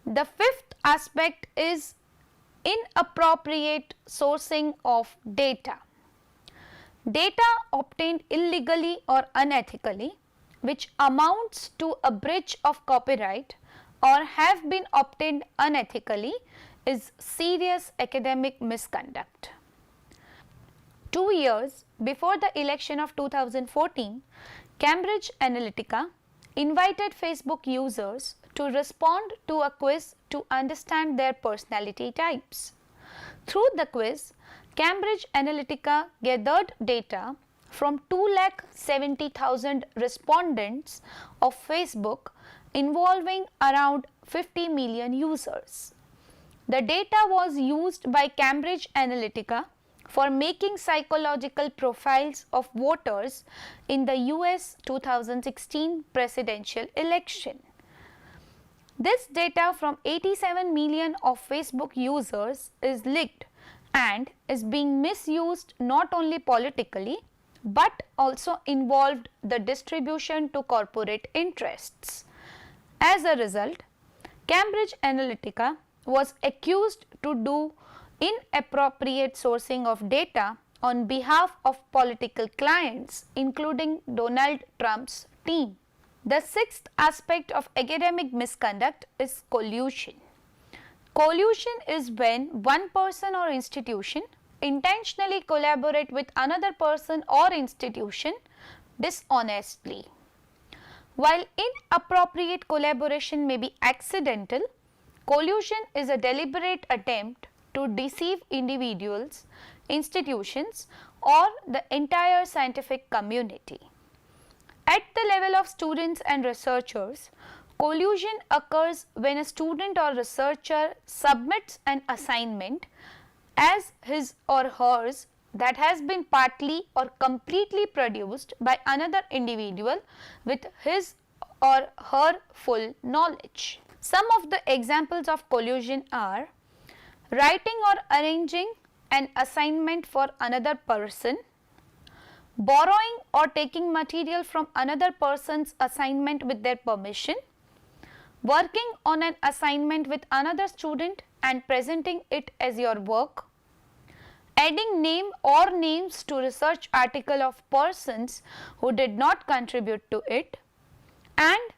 The fifth aspect is inappropriate sourcing of data. Data obtained illegally or unethically, which amounts to a breach of copyright or have been obtained unethically, is serious academic misconduct. 2 years before the election of 2014, Cambridge Analytica invited Facebook users to respond to a quiz to understand their personality types. Through the quiz, Cambridge Analytica gathered data from 2,70,000 respondents of Facebook involving around 50 million users. The data was used by Cambridge Analytica for making psychological profiles of voters in the US 2016 presidential election. This data from 87 million of Facebook users is leaked and is being misused not only politically but also involved the distribution to corporate interests. As a result, Cambridge Analytica was accused to do inappropriate sourcing of data on behalf of political clients, including Donald Trump's team. The sixth aspect of academic misconduct is collusion. Collusion is when one person or institution intentionally collaborate with another person or institution dishonestly. While inappropriate collaboration may be accidental, collusion is a deliberate attempt to deceive individuals, institutions, or the entire scientific community. At the level of students and researchers, collusion occurs when a student or researcher submits an assignment as his or hers that has been partly or completely produced by another individual with his or her full knowledge. Some of the examples of collusion are writing or arranging an assignment for another person, borrowing or taking material from another person's assignment with their permission, working on an assignment with another student and presenting it as your work, adding name or names to research article of persons who did not contribute to it, and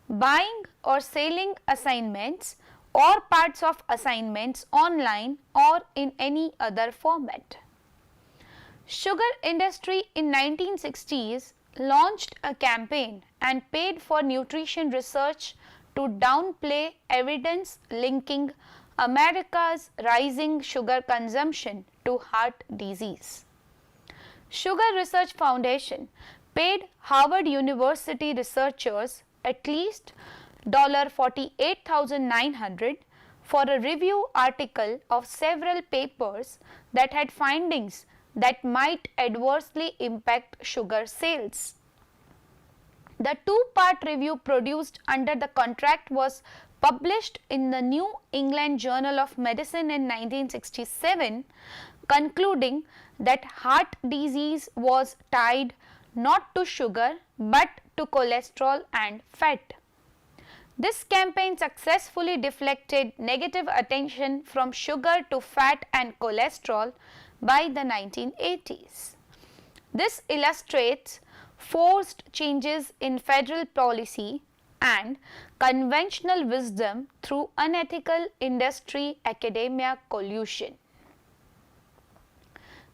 buying or selling assignments or parts of assignments online or in any other format. Sugar industry in 1960s launched a campaign and paid for nutrition research to downplay evidence linking America's rising sugar consumption to heart disease. Sugar Research Foundation paid Harvard University researchers at least $48,900 for a review article of several papers that had findings that might adversely impact sugar sales. The two-part review produced under the contract was published in the New England Journal of Medicine in 1967, concluding that heart disease was tied not to sugar but to cholesterol and fat. This campaign successfully deflected negative attention from sugar to fat and cholesterol by the 1980s. This illustrates forced changes in federal policy and conventional wisdom through unethical industry academia collusion.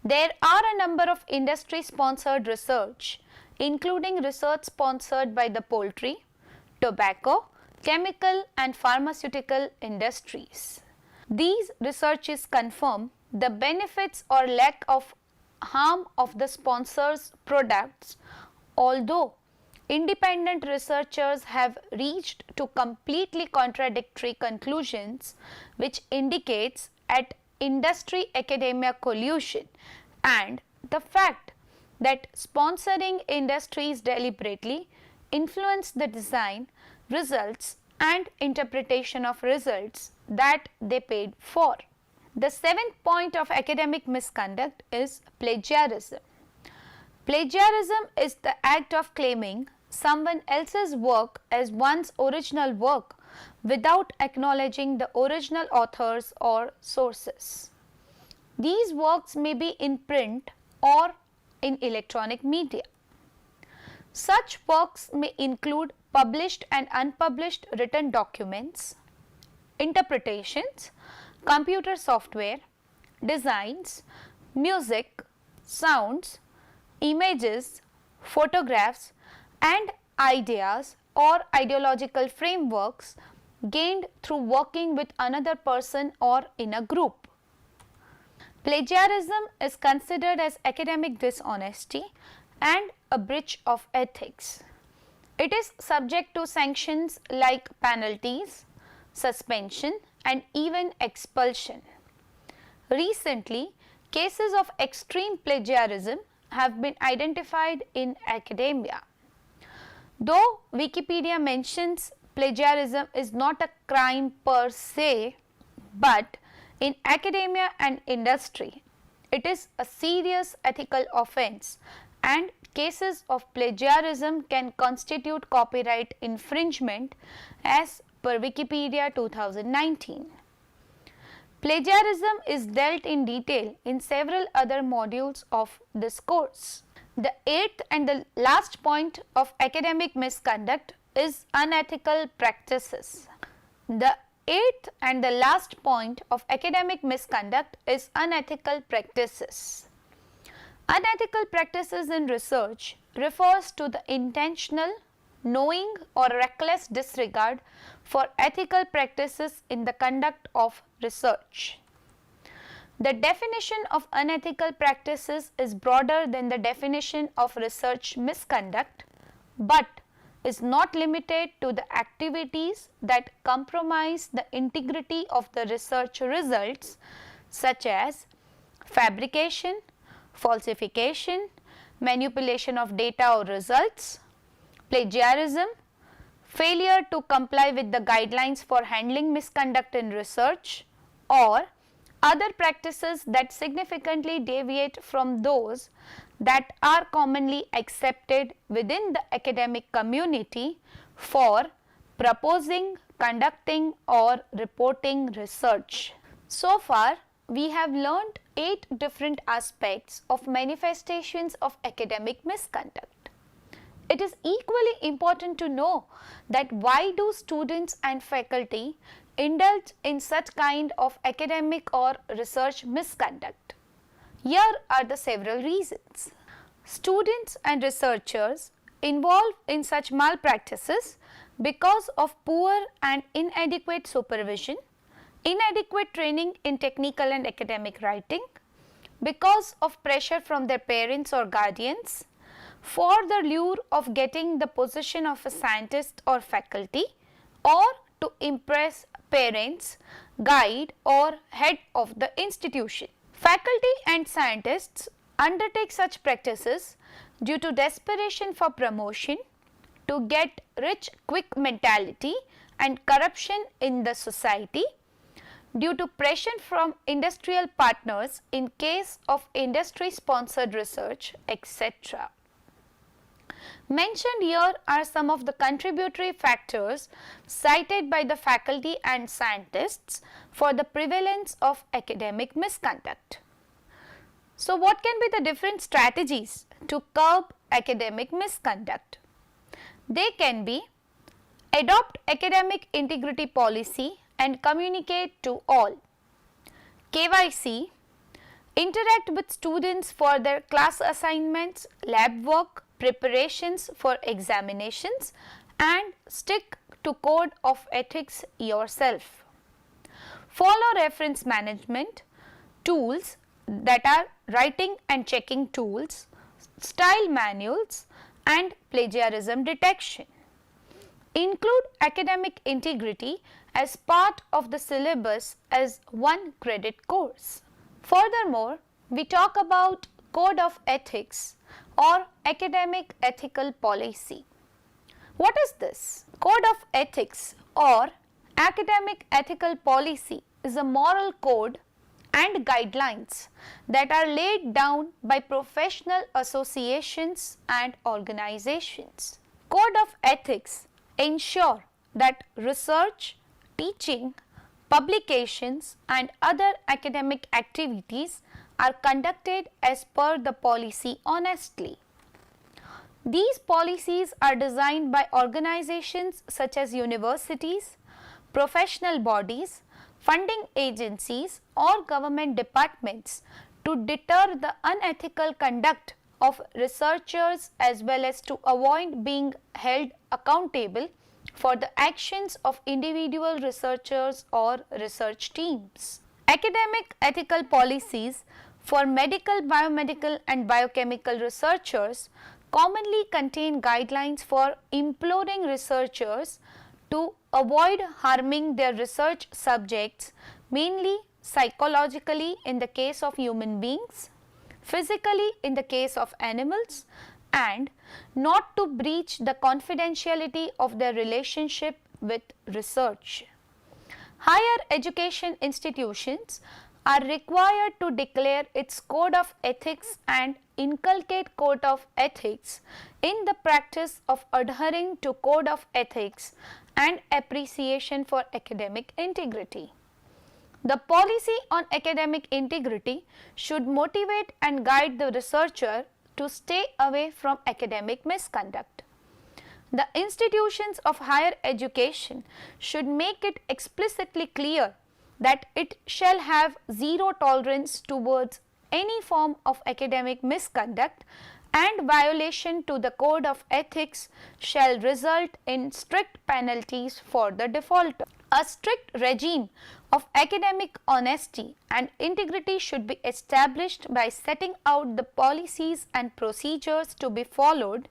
There are a number of industry sponsored research, including research sponsored by the poultry, tobacco, chemical and pharmaceutical industries. These researches confirm the benefits or lack of harm of the sponsor's products, although independent researchers have reached to completely contradictory conclusions, which indicates at industry academia collusion and the fact that sponsoring industries deliberately influence the design, results and interpretation of results that they paid for. The seventh point of academic misconduct is plagiarism. Plagiarism is the act of claiming someone else's work as one's original work without acknowledging the original authors or sources. These works may be in print or in electronic media. Such works may include published and unpublished written documents, interpretations, computer software, designs, music, sounds, images, photographs, and ideas or ideological frameworks gained through working with another person or in a group. Plagiarism is considered as academic dishonesty and a breach of ethics. It is subject to sanctions like penalties, suspension, and even expulsion. Recently, cases of extreme plagiarism have been identified in academia. Though Wikipedia mentions plagiarism is not a crime per se, but in academia and industry, it is a serious ethical offense and cases of plagiarism can constitute copyright infringement as per Wikipedia 2019. Plagiarism is dealt in detail in several other modules of this course. The eighth and the last point of academic misconduct is unethical practices. The eighth and the last point of academic misconduct is unethical practices. Unethical practices in research refers to the intentional, knowing or reckless disregard for ethical practices in the conduct of research. The definition of unethical practices is broader than the definition of research misconduct, but is not limited to the activities that compromise the integrity of the research results such as fabrication, falsification, manipulation of data or results, plagiarism, failure to comply with the guidelines for handling misconduct in research, or other practices that significantly deviate from those that are commonly accepted within the academic community for proposing, conducting or reporting research. So far, we have learnt 8 different aspects of manifestations of academic misconduct. It is equally important to know that why do students and faculty indulge in such kind of academic or research misconduct. Here are the several reasons. Students and researchers involved in such malpractices because of poor and inadequate supervision, inadequate training in technical and academic writing, because of pressure from their parents or guardians, for the lure of getting the position of a scientist or faculty, or to impress parents, guide or head of the institution. Faculty and scientists undertake such practices due to desperation for promotion, to get rich quick mentality and corruption in the society, due to pressure from industrial partners in case of industry sponsored research, etc. Mentioned here are some of the contributory factors cited by the faculty and scientists for the prevalence of academic misconduct. So, what can be the different strategies to curb academic misconduct? They can be adopt academic integrity policy and communicate to all, KYC, interact with students for their class assignments, lab work, preparations for examinations, and stick to code of ethics yourself. Follow reference management, tools that are writing and checking tools, style manuals and plagiarism detection. Include academic integrity as part of the syllabus as one credit course. Furthermore, we talk about code of ethics or academic ethical policy. What is this? Code of ethics or academic ethical policy is a moral code and guidelines that are laid down by professional associations and organizations. Code of ethics ensure that research, teaching, publications and other academic activities are conducted as per the policy honestly. These policies are designed by organizations such as universities, professional bodies, funding agencies or government departments to deter the unethical conduct of researchers as well as to avoid being held accountable for the actions of individual researchers or research teams. Academic ethical policies for medical, biomedical and biochemical researchers commonly contain guidelines for imploring researchers to avoid harming their research subjects, mainly psychologically in the case of human beings, physically in the case of animals, and not to breach the confidentiality of their relationship with research. Higher education institutions are required to declare its code of ethics and inculcate code of ethics in the practice of adhering to code of ethics and appreciation for academic integrity. The policy on academic integrity should motivate and guide the researcher to stay away from academic misconduct. The institutions of higher education should make it explicitly clear that it shall have zero tolerance towards any form of academic misconduct, and violation to the code of ethics shall result in strict penalties for the defaulter. A strict regime of academic honesty and integrity should be established by setting out the policies and procedures to be followed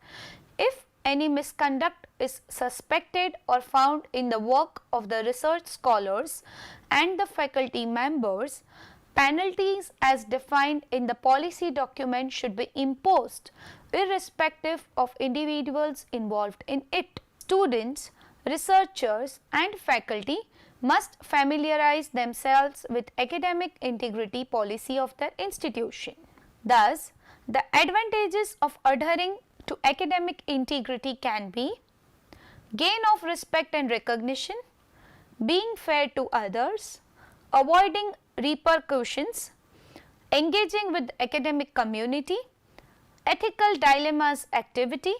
if any misconduct is suspected or found in the work of the research scholars and the faculty members. Penalties as defined in the policy document should be imposed irrespective of individuals involved in it. Students, researchers and faculty must familiarize themselves with academic integrity policy of their institution. Thus, the advantages of adhering to academic integrity can be gain of respect and recognition, being fair to others, avoiding repercussions, engaging with the academic community, ethical dilemmas activity,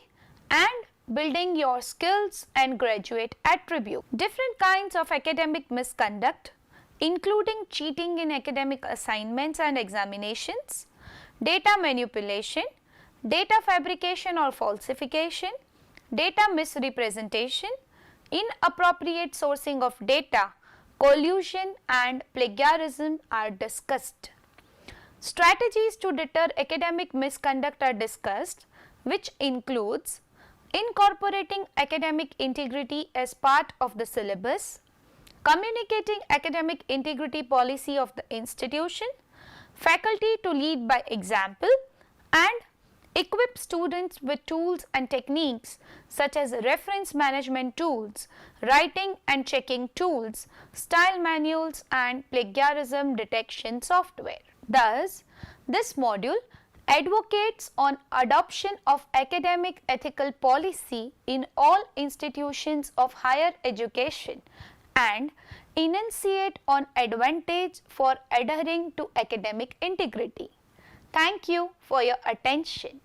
and building your skills and graduate attribute. Different kinds of academic misconduct, including cheating in academic assignments and examinations, data manipulation, data fabrication or falsification, data misrepresentation, inappropriate sourcing of data, collusion and plagiarism are discussed. Strategies to deter academic misconduct are discussed, which includes incorporating academic integrity as part of the syllabus, communicating academic integrity policy of the institution, faculty to lead by example, and equip students with tools and techniques such as reference management tools, writing and checking tools, style manuals and plagiarism detection software. Thus, this module advocates on adoption of academic ethical policy in all institutions of higher education and enunciate on advantage for adhering to academic integrity. Thank you for your attention.